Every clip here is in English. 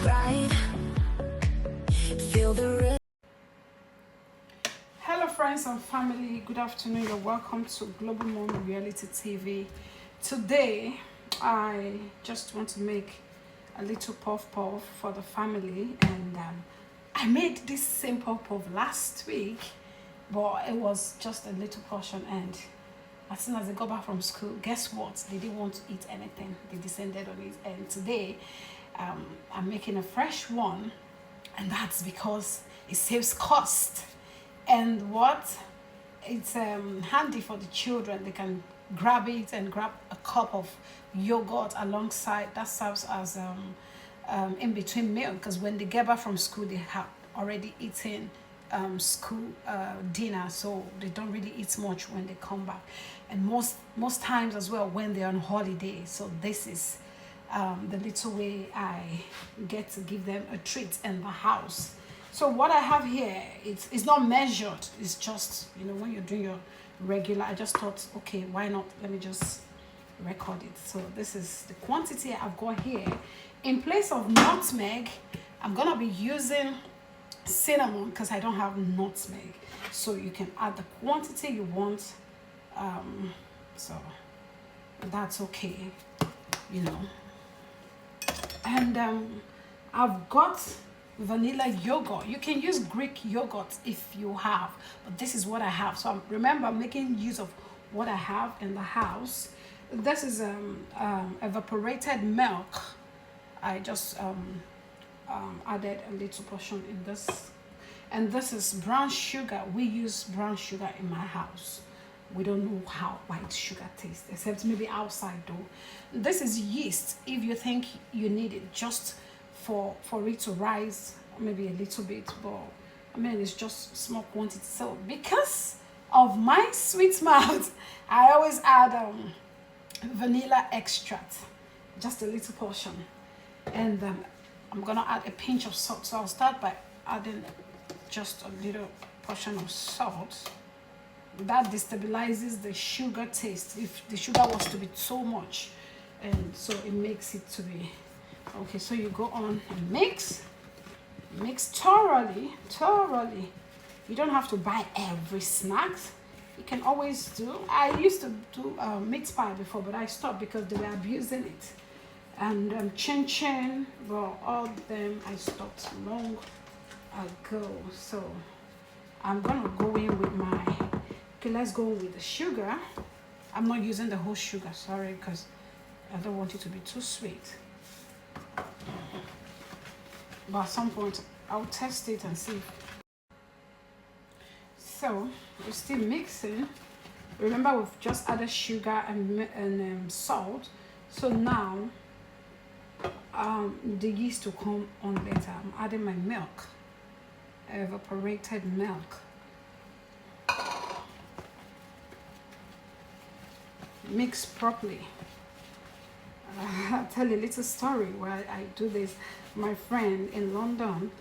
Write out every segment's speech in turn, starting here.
bright. Feel the Hello friends and family, good afternoon. You're welcome to Global Mom Reality TV. Today I just want to make a little puff puff for the family, and I made this same puff puff last week, but it was just a little portion, and as soon as they got back from school, guess what? They didn't want to eat anything. They descended on it, and today I'm making a fresh one, and that's because it saves cost. And what? It's handy for the children. They can grab it and grab a cup of yogurt alongside. That serves as in between meal, because when they get back from school, they have already eaten school dinner, so they don't really eat much when they come back, and most times as well when they're on holiday. So this is the little way I get to give them a treat in the house. So what I have here, it's not measured. It's just, when you're doing your regular, I just thought, okay, why not? Let me just record it. So this is the quantity I've got here. In place of nutmeg, I'm gonna be using cinnamon because I don't have nutmeg. So you can add the quantity you want. So that's okay, And I've got vanilla yogurt. You can use Greek yogurt if you have, but this is what I have. So remember, I'm making use of what I have in the house. This is evaporated milk. I just added a little portion in this, and this is brown sugar. We use brown sugar in my house. We don't know how white sugar tastes, except maybe outside though. This is yeast. If you think you need it just for it to rise, maybe a little bit, but I mean it's just small quantity. So because of my sweet mouth, I always add vanilla extract, just a little portion, and I'm gonna add a pinch of salt. So I'll start by adding just a little portion of salt. That destabilizes the sugar taste if the sugar was to be too much, and so it makes it to be okay. So you go on and mix thoroughly. You don't have to buy every snack. You can always do. I used to do meat pie before, but I stopped because they were abusing it. And chin chin, well, all of them I stopped long ago. So I'm gonna go in with my. Okay, let's go with the sugar. I'm not using the whole sugar, sorry, because I don't want it to be too sweet. But at some point, I'll test it and see. So, we're still mixing. Remember, we've just added sugar and salt. So now, the yeast will come on later. I'm adding my milk, evaporated milk. Mix properly. I'll tell you a little story where I do this. My friend in London,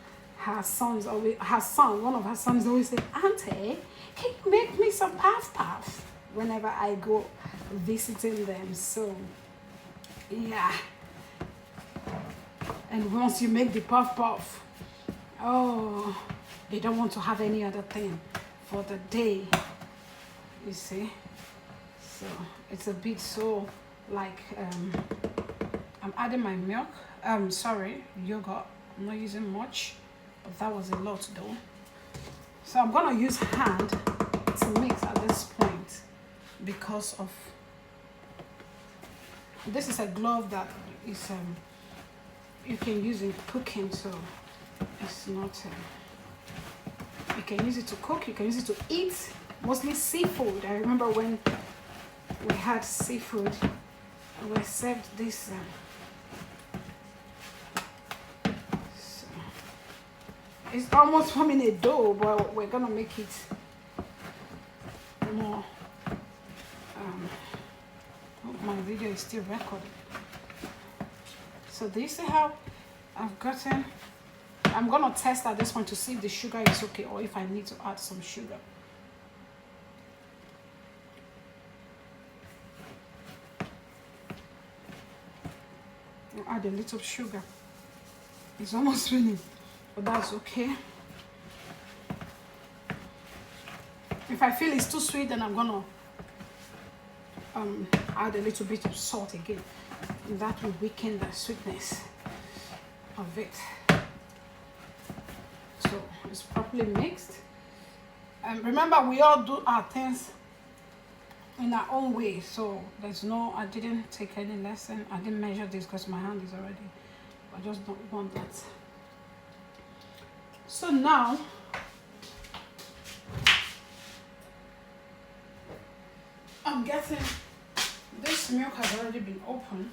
one of her sons always say, "Auntie, can you make me some PuffPuff?" Whenever I go visiting them. So yeah, and once you make the PuffPuff, oh, they don't want to have any other thing for the day, you see. So it's a bit so like I'm adding my milk, yogurt. I'm not using much, but that was a lot though. So I'm gonna use hand to mix at this point because of this is a glove that is you can use in cooking, so it's not you can use it to cook, you can use it to eat, mostly seafood. I remember when we had seafood and we served this so it's almost forming a dough, but we're gonna make it more hope my video is still recording. So this is how I've gotten. I'm gonna test at this point to see if the sugar is okay or if I need to add some sugar. I'll add a little sugar. It's almost raining, but that's okay. If I feel it's too sweet, then I'm gonna add a little bit of salt again, and that will weaken the sweetness of it. So it's properly mixed. And remember, we all do our things in our own way, so there's no, I didn't take any lesson. I didn't measure this because my hand is already, I just don't want that. So now I'm guessing this milk has already been opened,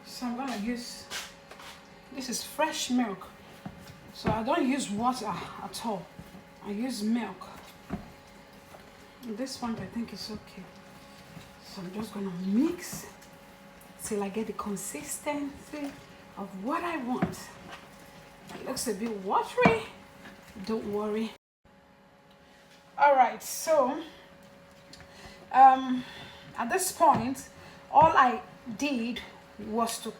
so I'm gonna use, this is fresh milk, so I don't use water at all. I use milk. At this point I think it's okay. So I'm just gonna mix till I get the consistency of what I want. It looks a bit watery, don't worry. All right, so at this point, all I did was to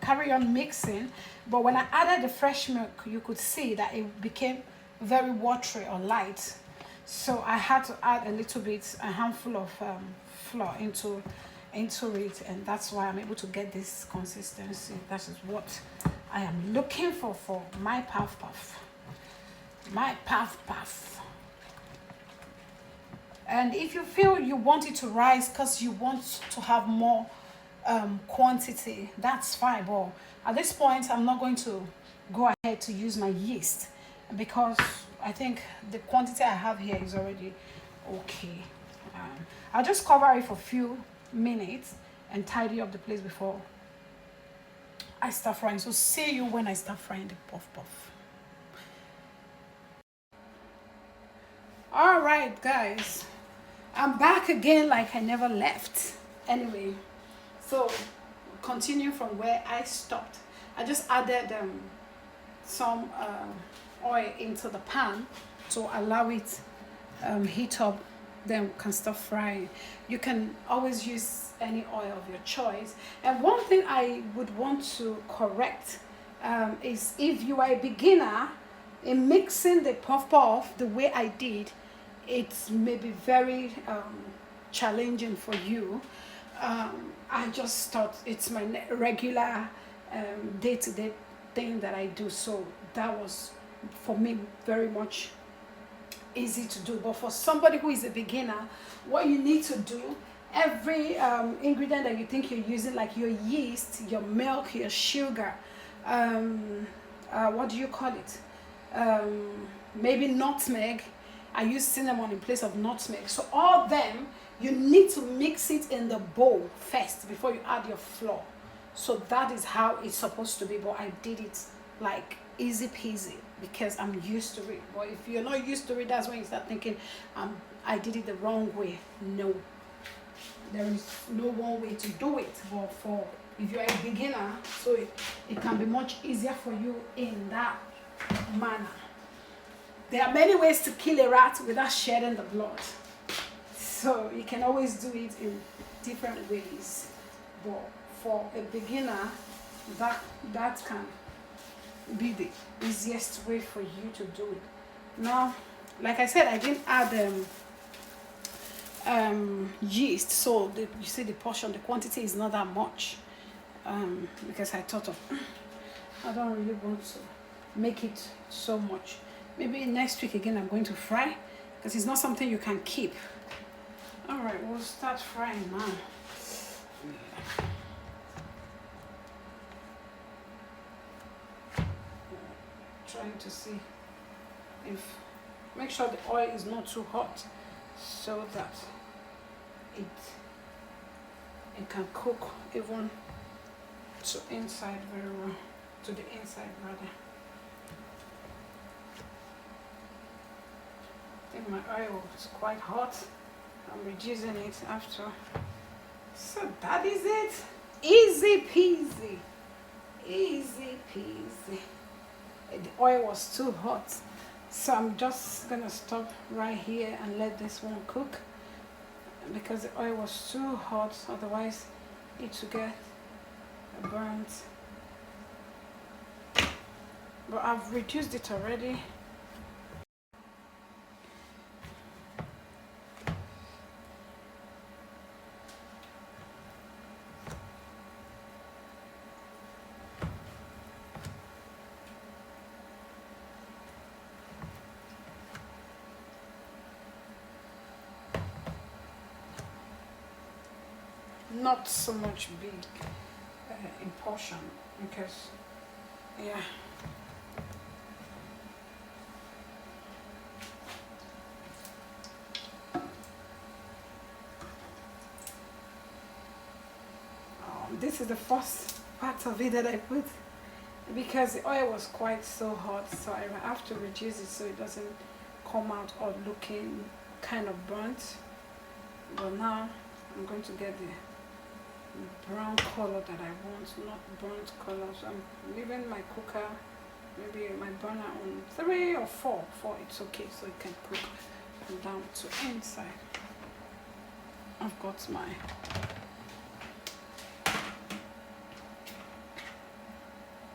carry on mixing, but when I added the fresh milk, you could see that it became very watery or light. So I had to add a little bit, a handful of flour into it, and that's why I'm able to get this consistency. That is what I am looking for my PuffPuff. My PuffPuff. And if you feel you want it to rise because you want to have more quantity, that's fine. But at this point, I'm not going to go ahead to use my yeast because I think the quantity I have here is already okay. I'll just cover it for a few minutes and tidy up the place before I start frying. So see you when I start frying the PuffPuff. All right, guys, I'm back again like I never left. Anyway, so continue from where I stopped. I just added some oil into the pan to allow it heat up, then we can start frying. You can always use any oil of your choice. And one thing I would want to correct is if you are a beginner in mixing the PuffPuff the way I did, it may be very challenging for you. I just thought it's my regular day-to-day thing that I do, so that was for me very much easy to do. But for somebody who is a beginner, what you need to do, every ingredient that you think you're using, like your yeast, your milk, your sugar, what do you call it, maybe nutmeg. I use cinnamon in place of nutmeg. So all them, you need to mix it in the bowl first before you add your flour. So that is how it's supposed to be, but I did it like easy peasy because I'm used to it. But if you're not used to it, that's when you start thinking I did it the wrong way. No, there is no one way to do it. But for if you're a beginner, so it can be much easier for you in that manner. There are many ways to kill a rat without shedding the blood. So you can always do it in different ways. But for a beginner, that can be the easiest way for you to do it. Now, like I said, I didn't add yeast, so you see the portion, the quantity is not that much, because I thought of I don't really want to make it so much. Maybe next week again I'm going to fry, because it's not something you can keep. All right, we'll start frying now. Trying to see if, make sure the oil is not too hot so that it can cook even to inside very well, to the inside rather. I think my oil is quite hot. I'm reducing it after. So that is it. Easy peasy. Easy peasy. The oil was too hot, so I'm just gonna stop right here and let this one cook, because the oil was too hot, otherwise it will get burnt. but I've reduced it already. Not so much big in portion, because yeah, this is the first part of it that I put, because the oil was quite so hot, so I have to reduce it so it doesn't come out or looking kind of burnt. But now I'm going to get the brown color that I want, not burnt color. So I'm leaving my cooker, maybe my burner on 3 or 4. It's okay, so it can cook down to inside. I've got my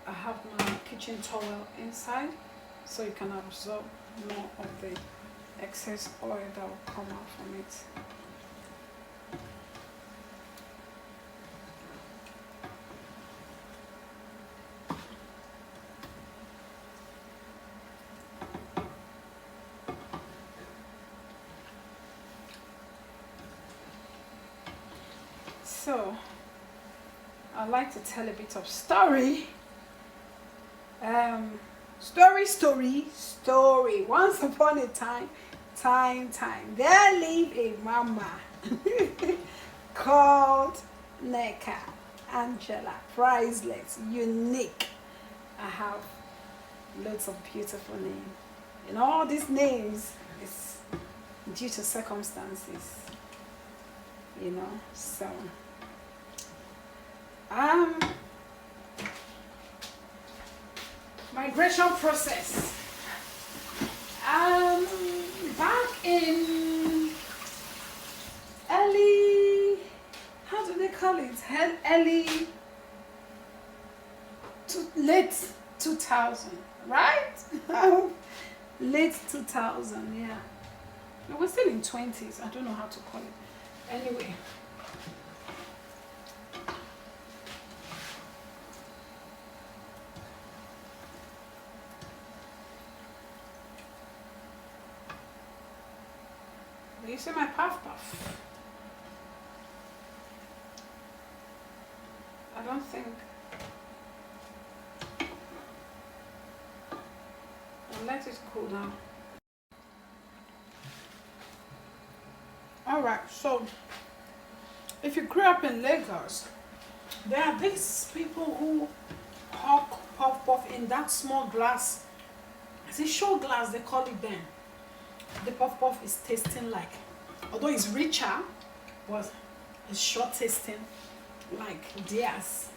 I have my kitchen towel inside, so you can absorb more of the excess oil that will come out from it. So I'd like to tell a bit of story. Story. Once upon a time, there lived a mama called Neka Angela, priceless, unique. I have loads of beautiful names. And all these names is due to circumstances, you know. So migration process. Back in early, how do they call it? Early to late 2000, right? Late 2000, yeah. No, we're still in 20s. I don't know how to call it. Anyway. You see my PuffPuff? I don't think I'll let it cool down. Alright, so if you grew up in Lagos, there are these people who hawk PuffPuff in that small glass. It's a show glass, they call it then. The PuffPuff is tasting like, although it's richer, but it's short tasting like theirs.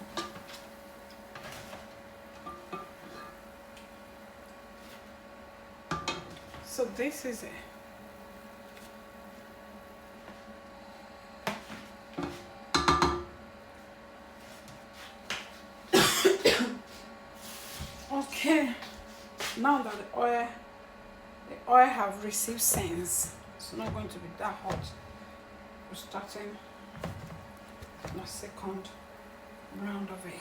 So this is it. Okay, now that the oil have received sense, it's not going to be that hot. We're starting the second round of it.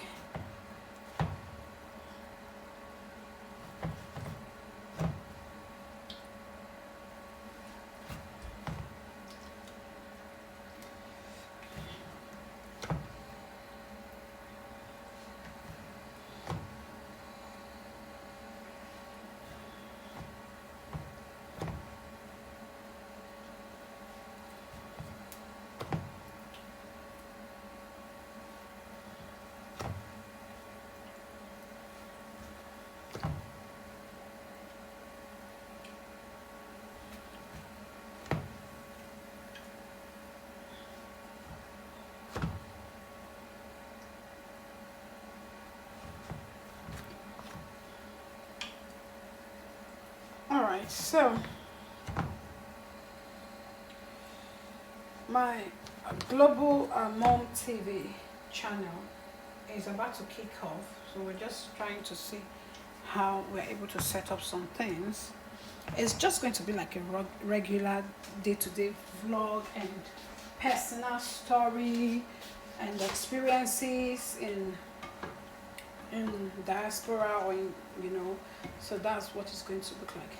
Alright, so my Global Mom TV channel is about to kick off, so we're just trying to see how we're able to set up some things. It's just going to be like a regular day-to-day vlog and personal story and experiences in diaspora, or in, you know, so that's what it's going to look like.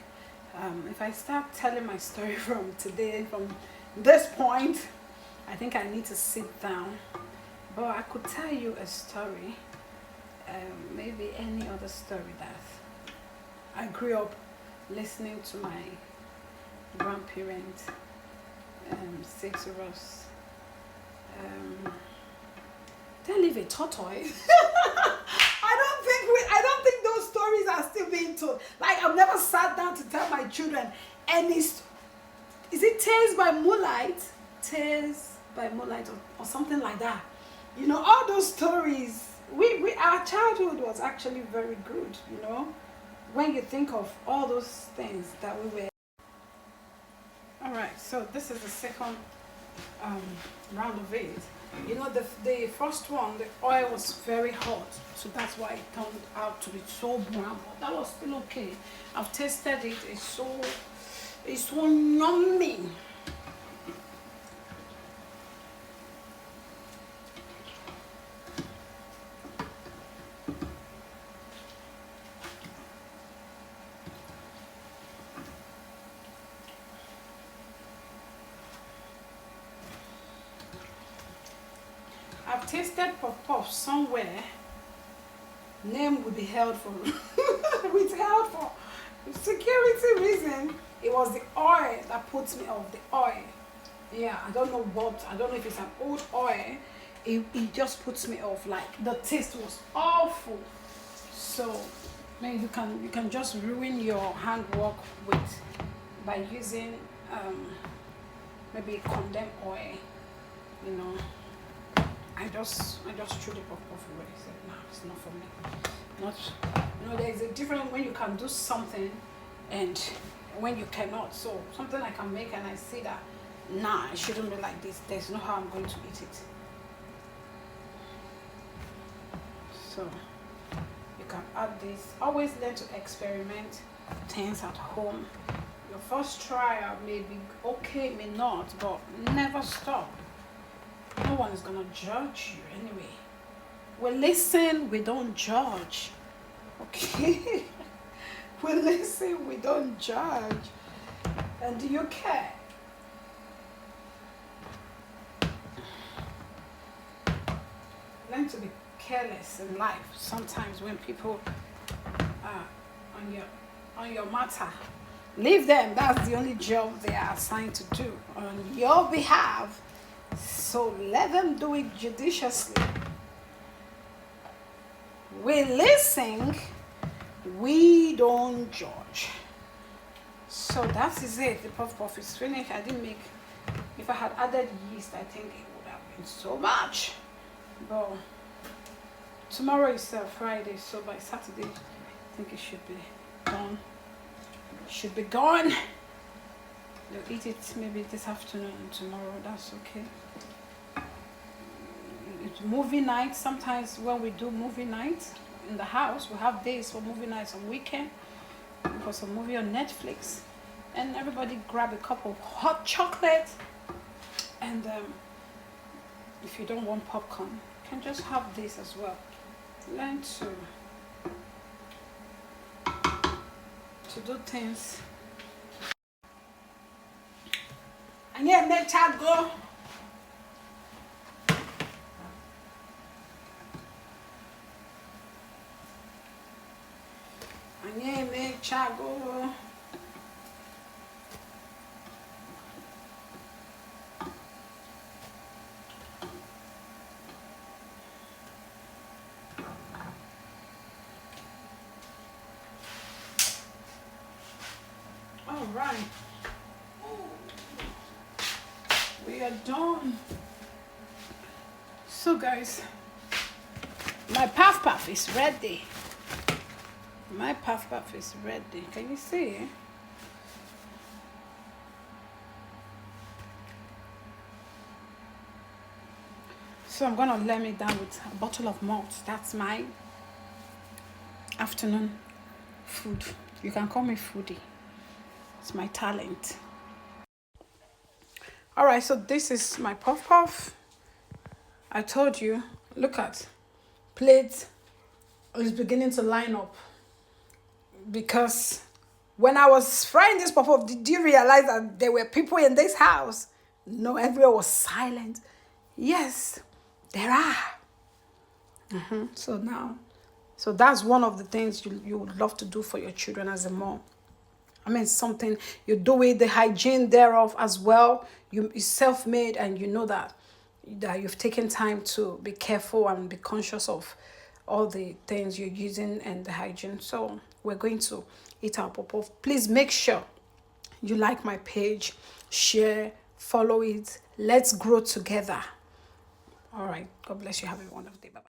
If I start telling my story from today, from this point, I think I need to sit down, but I could tell you a story, maybe any other story that I grew up listening to my grandparents say to us. They leave a tortoise. I don't think those stories are still being told. Like, I've never sat down to tell my children any. Is it Tales by Moonlight? Tales by Moonlight, or something like that. You know, all those stories. Our childhood was actually very good. You know, when you think of all those things that we were. All right, so this is the second round of it. You know, the first one, the oil was very hot, so that's why it turned out to be so brown. But that was still okay. I've tasted it. It's so yummy. I've tasted PuffPuff somewhere. Name will be held for withheld for security reason. It was the oil that puts me off. The oil. Yeah, I don't know what. I don't know if it's an old oil. It just puts me off. Like, the taste was awful. So maybe you can just ruin your handwork by using maybe condemned oil. You know. I just threw the PuffPuff away. I said, no, it's not for me. You know, there's a difference when you can do something and when you cannot. So something I can make and I see that, nah, it shouldn't be like this. There's no how I'm going to eat it. So you can add this. Always learn to experiment things at home. Your first trial may be okay, may not, but never stop. No one is gonna judge you anyway. We listen, we don't judge. Okay? We listen, we don't judge. And do you care? Learn to be careless in life. Sometimes when people are on your matter, leave them. That's the only job they are assigned to do on your behalf. So let them do it judiciously. We listen, we don't judge. So that is it. The PuffPuff is finished. I didn't make, if I had added yeast, I think it would have been so much. But tomorrow is Friday, so by Saturday, I think it should be done. It should be gone. They'll eat it maybe this afternoon and tomorrow. That's okay. It's movie night. Sometimes when we do movie nights in the house, we have days for movie nights on weekend for some movie on Netflix, and everybody grab a cup of hot chocolate. And if you don't want popcorn, you can just have this as well. Learn to do things. And yeah, make child go. And yeah, make child go. All right. We are done. So guys, my PuffPuff is ready. My PuffPuff is ready. Can you see? So I'm gonna let me down with a bottle of malt. That's my afternoon food. You can call me foodie. It's my talent. All right, so this is my puff puff. I told you, look at plate is beginning to line up, because when I was frying this puff puff, did you realize that there were people in this house? No, everyone was silent. Yes, there are. So that's one of the things you would love to do for your children as a mom. I mean, something you do it, the hygiene thereof as well. You're self-made, and you know that you've taken time to be careful and be conscious of all the things you're using and the hygiene. So we're going to eat our puff. Please make sure you like my page, share, follow it. Let's grow together. All right. God bless you. Have a wonderful day. Bye-bye.